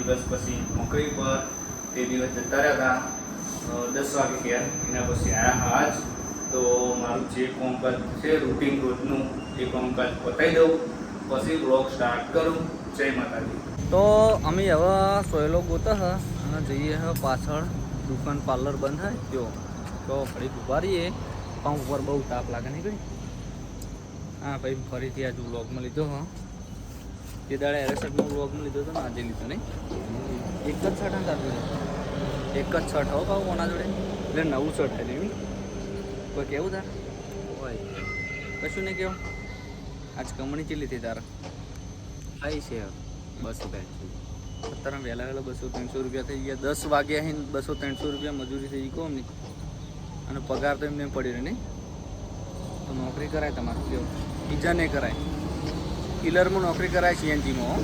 દિવસ પછી નોકરી પર તે દિવસ જતા રહ્યા હતા 10 વાગે ગયા. એના પછી આવ્યા આજ. તો મારું જે કામકાજ છે રૂટીન રોજનું એ કામકાજ પતાવી દઉં પછી બ્લોગ સ્ટાર્ટ કરું. જય માતાજી. તો અમે હવે સોયલો ગોતા હ અને જઈએ હ પાછળ દુકાન પાર્લર બંધ હોય જો તો ફરી ઉભા રહીએ. પંપ ઉપર બહુ તાપ લાગે નહીં કઈ. હા ભાઈ ફરીથી આજે વ્લોગમાં લીધો હ. તે દાડે એરેસટનો વ્લોગમાં લીધો હતો ને આજે લીધો નહીં. એક જ શર્ટ ને તાર એક જ શર્ટ હો ભાવ કોના જોડે એટલે નવું શર્ટ થાય નહીં કોઈ કેવું તાર હોય કશું નહીં કેવું. આજ કમણી ચેલી હતી તારા થઈ છે 200-300. અત્યારે વહેલા વહેલા 200-300 રૂપિયા થઈ ગયા. 10 વાગ્યા અહીં 200-300 રૂપિયા મજૂરી થઈ ગઈ કોમ નહીં. અને પગાર તો એમને પડી રહે નહીં. તો નોકરી કરાય તમારું કેવું બીજા નહીં કરાય. કિલરમાં નોકરી કરાય સીએનજીમાં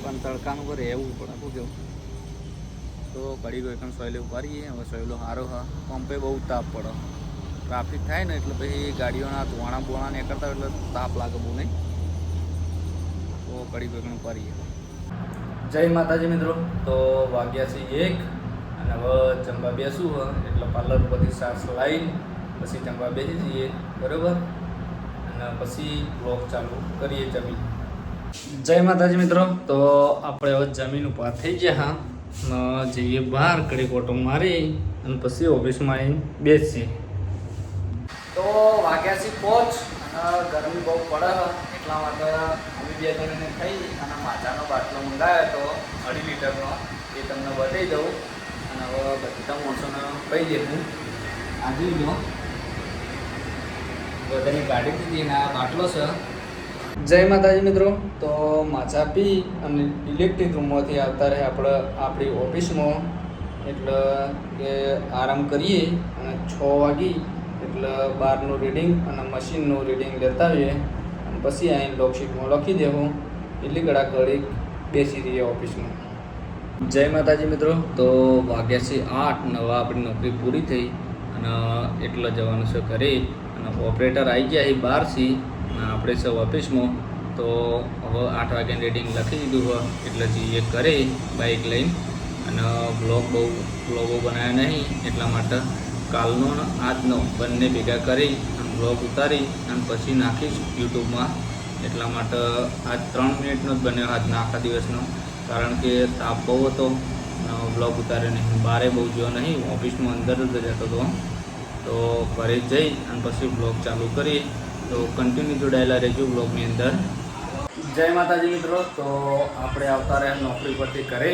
પણ તડકાનું પર રહેવું પડે શું કેવું. તો કડી ગયો એકદમ સોયલે ઉભા રહીએ. હવે સોયલો સારો હા પંપે બહુ તાપ પડે. ટ્રાફિક થાય ને એટલે પછી ગાડીઓના ધોવાણા બોણા નીકળતા એટલે તાપ લાગે બહુ નહીં. તો કડી ગયો એકદમ ઉભા રહીએ. જય માતાજી મિત્રો. તો વાગ્યા છે 1 અને હવે જમવા બેસું હ એટલે પાર્લર ઉપરથી સાસ લાવીને પછી જમવા બેસી જઈએ બરાબર. અને પછી બ્લોગ ચાલુ કરીએ જમીન. જય માતાજી મિત્રો. તો આપણે હવે જમીન ઉપર થઈ ગયા હા જઈએ બહાર કડી ઓટો મારી અને પછી ઓફિસમાં આવીને બેસીએ. તો વાગ્યા છે 5 અને ગરમી બહુ પડે એટલા માટે અમે 2 જણાને થઈ અને માજાનો બાટલો મંગાવ્યો હતો 2.5 લીટરનો. એ તમને બતાવી દઉં અને હવે બધા માણસોને કહી દેવું આજે લો બધાની કાઢી દીધી અને આ બાટલો છે. જય માતાજી મિત્રો. તો માછા પી અને ઇલેક્ટ્રિક રૂમમાંથી આવતા રહે આપણી ઓફિસમાં એટલે કે આરામ કરીએ અને 6 વાગી એટલે બહારનું રીડિંગ અને મશીનનું રીડિંગ લેતા આવીએ અને પછી અહીં લોકશીટમાં લખી દેવું એટલે ઘડા ઘડી બેસી રહીએ ઓફિસમાં. જય માતાજી મિત્રો. તો વાગ્યા છે 8 ને હવે આપણી નોકરી પૂરી થઈ અને એટલે જવાનું છે ઘરે. અને ઓપરેટર આવી ગયા એ બહારથી અને આપણે છે ઓફિસમાં. તો હવે 8 વાગ્યાનું રીડિંગ લખી દીધું હોય એટલે જઈએ ઘરે બાઇક લઈને. અને બ્લોગો બનાવ્યા નહીં એટલા માટે કાલનો ને આજનો બંને ભેગા કરી અને બ્લોગ ઉતારી અને પછી નાખીશ યુટ્યુબમાં. એટલા માટે આજ 3 મિનિટનો જ બન્યો આજના આખા દિવસનો. કારણ કે તાપ બહુ હતો બ્લોગ ઉતાર્યો નહીં. બહારે બહુ ગયો નહીં ઓફિસમાં અંદર જ જતો હતો. તો ઘરે જઈ અને પછી બ્લોગ ચાલુ કરી. તો કન્ટિન્યુ જોડાયેલા રહેજો બ્લોગની અંદર. જય માતાજી મિત્રો. તો આપણે આવતા રહ્યા નોકરી પરથી ઘરે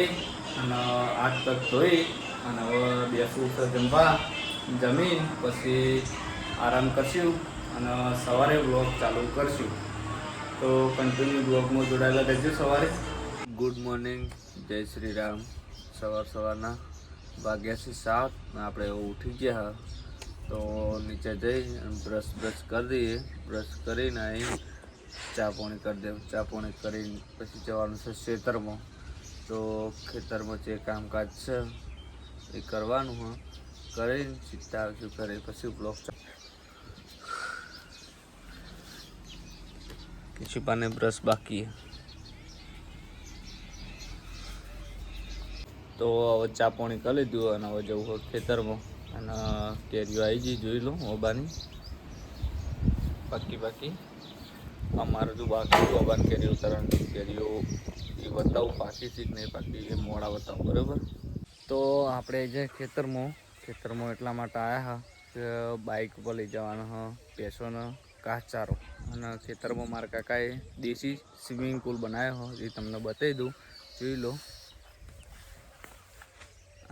અને આજ તક ધોઈ અને હવે બેસવું છે જમવા. જમીન પછી આરામ કરશું અને સવારે બ્લોગ ચાલુ કરશું. તો કન્ટિન્યુ બ્લોગમાં જોડાયેલા રહેજો સવારે. ગુડ મોર્નિંગ, જય શ્રી રામ. સવારના વાગ્યા છે 7 આપણે ઉઠી ગયા. તો નીચે જઈ અને બ્રશ કરી દઈએ. બ્રશ કરીને અહીં ચા પાણી કરી દેવું. ચા પાણી કરીને પછી જવાનું છે ખેતરમાં. તો ખેતરમાં જે કામકાજ છે એ કરવાનું હોય કરીને સીધા આવશું કરે પછી બ્લોગ किसी पाने ब्रश बाकी है. તો હવે ચા પાણી કરી લીધું અને હવે જવું હોય ખેતરમાં અને કેરીઓ આવી જઈ જોઈ લો ઓબાની. બાકી અમારે જો બાકી ઓબાની કેરીઓ ઉતારવાની કેરીઓ એ બતાવું પાકી છે કે નહીં પાકી એ મોડા બતાવું બરાબર. તો આપણે જે ખેતરમાં એટલા માટે આવ્યા હા કે બાઇક ઉપર લઈ જવાનો હા ભેંસોનો ઘાસચારો. અને ખેતરમાં મારા કાકાએ દેશી સ્વિમિંગ પુલ બનાવ્યો હોય એ તમને બતાવી દઉં જોઈ લો.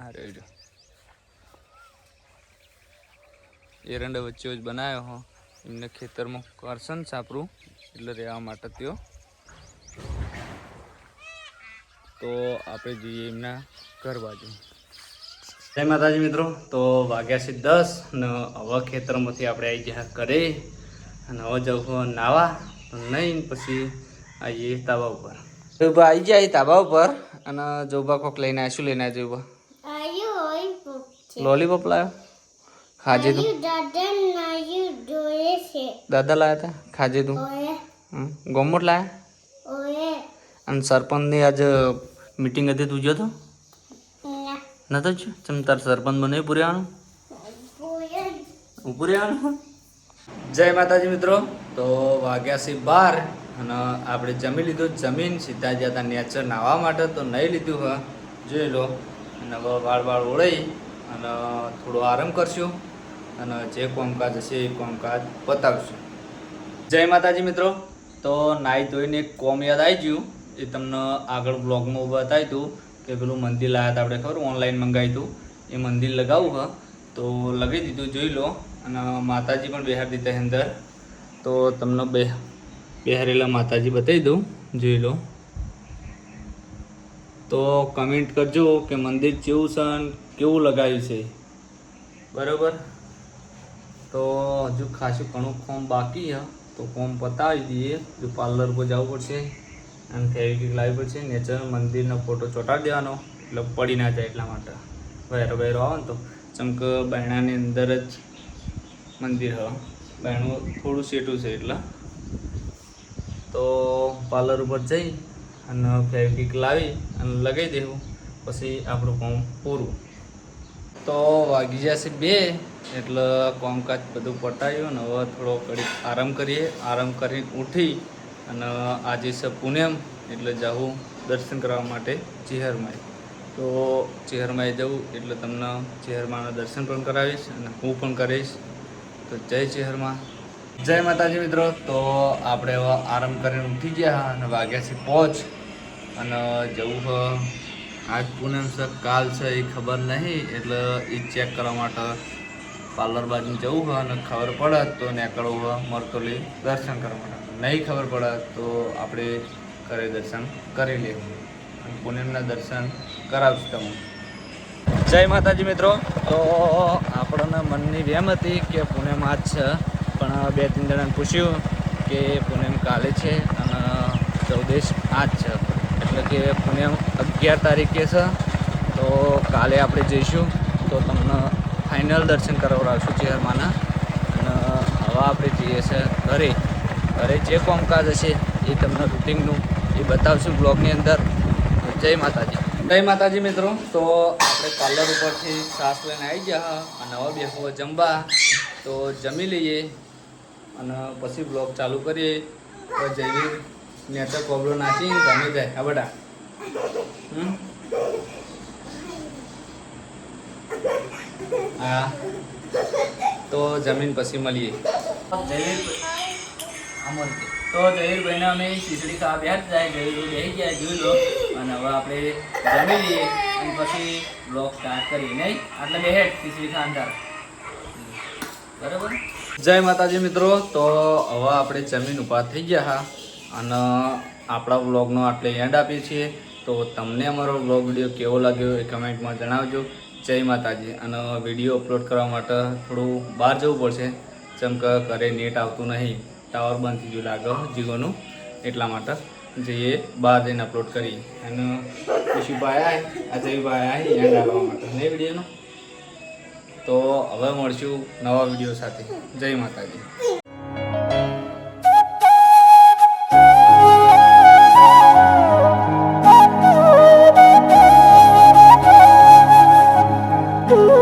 આ રહ્યો એરંડા વચ્ચે જ બનાવ્યો હો. એમને ખેતરમાં કરશન સાપરું એટલે રહેવા માટે ત્યો. તો આપણે જઈએ એમના ઘર બાજુ. જય માતાજી મિત્રો. તો વાગ્યા છે 10 ને હવે ખેતરમાંથી આપણે આવી ગયા ઘરે અને હવે જવું નાવા નહીં પછી આવીએ તાબા ઉપર. જોબા આવી જાય તાબા ઉપર અને જોબા કોક લઈને આવ્યા. શું લઈને આવ્યા જોબા? લોલીપોપ લાવ્યો. ખાજે તું? દાદા લાવ્યા હતા ખાજે તું? ગોમૂટ લાવ્યા? અને સરપંચની આજ મીટિંગ હતી તું ગયો તો નતો જ ચમ તાર સરપંચ બને પૂરે આણું પૂરે આણું. જય માતાજી મિત્રો. તો વાગ્યા છે 12 અને આપણે જમી લીધું. જમીન સીધા ગયા હતા નેચર નાહવા માટે તો નહીં લીધું હા જોઈ લો. અને હવે વાળ ઓળાઈ અને થોડો આરામ કરશું અને જે કામકાજ હશે એ કામકાજ પતાવશું. જય માતાજી મિત્રો. તો નાહી ધોઈને એક કોમ યાદ આવી ગયું એ તમને આગળ બ્લોગમાં બતાવ્યું હતું કે પેલું મંદિર લાવ્યા હતા આપણે ખબર ઓનલાઈન મંગાવ્યું હતું એ મંદિર લગાવું હા તો લગાવી દીધું જોઈ લો. અને માતાજી પણ બેહાર દીધા અંદર તો તમને બેહારેલા માતાજી બતાવી દઉં જોઈ લો. તો કમેન્ટ કરજો કે મંદિર કેવું છે અને કેવું લગાવ્યું છે બરાબર. તો હજુ ખાસું ઘણું ફોર્મ બાકી છે તો ફોર્મ પતાવી દઈએ. જો પાર્લર પર જવું પડશે અને ફેવિક્વિક લાવવી પડશે. નેચર મંદિરનો ફોટો ચોંટાડી દેવાનો એટલે પડી ના જાય એટલા માટે. વહેરો આવે ને તો ચમક બહેણાની અંદર જ મંદિર હ બહેણું થોડું સેટું છે એટલે તો પાર્લર ઉપર જઈ અને ફેવિક્વિક લાવી અને લગાવી દેવું પછી આપણું કામ પૂરું. તો વાગી જશે 2 એટલે કામકાજ બધું પટાવ્યું ને હવે થોડો ઘડી આરામ કરીએ. આરામ કરીને ઉઠી અને આજે છે પૂનમ એટલે જાઉં દર્શન કરવા માટે ચેહરમાઈ. તો ચેહરમાઈ જવું એટલે તમને ચેહરમાના દર્શન પણ કરાવીશ અને હું પણ કરીશ. તો જય ચેહરમાં. જય માતાજી મિત્રો. તો આપણે હવે આરામ કરીને ઉઠી ગયા અને વાગ્યા છે 5 અને જવું આજ પૂનમ છે કાલ છે એ ખબર નહીં એટલે એ ચેક કરવા માટે પાર્લર બાજુ જવું હોય અને ખબર પડે તો નીકળવું હોય મરતોલી દર્શન કરવા માટે. નહીં ખબર પડે તો આપણે ઘરે દર્શન કરી લેવું અને પૂનમના દર્શન કરાવશું તમને. જય માતાજી મિત્રો. તો આપણને મનની વેમ હતી કે પૂનમ આજ છે પણ 2-3 જણાને પૂછ્યું કે પૂનમ કાલે છે અને 14 આજ છે એટલે કે પૂનમ 11 તારીખે છે. તો કાલે આપણે જઈશું તો તમને ફાઇનલ દર્શન કરાવડાવશું ચેહરમાના. અને હવે આપણે જઈએ છીએ ઘરે જે કામકાજ હશે એ તમને રૂટિનનું એ બતાવશું બ્લોગની અંદર. જય માતાજી. જય માતાજી મિત્રો. તો આપણે પાર્લર ઉપરથી સાસ લઈને આવી ગયા અને હવે બેસવું જમવા તો જમી લઈએ અને પછી બ્લોગ ચાલુ કરીએ. તો જઈએ નેચર કોબલો નાચી ગમી જાય હા બેટા. હા તો જમીન પછી મળીએ. તો જહીરભાઈને અમે ખીચડી ખાવા બેઠ જાય જહીરભાઈ બેસી ગયા જોઈ લો. અને હવે આપણે જમી લઈએ અને પછી બ્લોગ સ્ટાર્ટ કરીએ નહીં એટલે બેહેડ ખીચડી ખાંડા બરાબર. જય માતાજી મિત્રો. તો હવે આપણે જમીન ઊભા થઈ ગયા હા અને આપણા વ્લોગનો આટલે એન્ડ આપીએ છીએ. તો તમને અમારો વ્લોગ વિડીયો કેવો લાગ્યો એ કમેન્ટમાં જણાવજો. જય માતાજી. અને વિડીયો અપલોડ કરવા માટે થોડું બહાર જવું પડશે જેમ કે ઘરે નેટ આવતું નહીં ટાવર બંધ થઈ ગયું લાગે જીઓનું એટલા માટે જઈએ બહાર જઈને અપલોડ કરીએ. અને ખુશીભાઈ અજયભાઈ આવી એન્ડ આવવા માટે નહીં વિડીયોનો. તો હવે મળશું નવા વિડીયો સાથે. જય માતાજી. Ooh.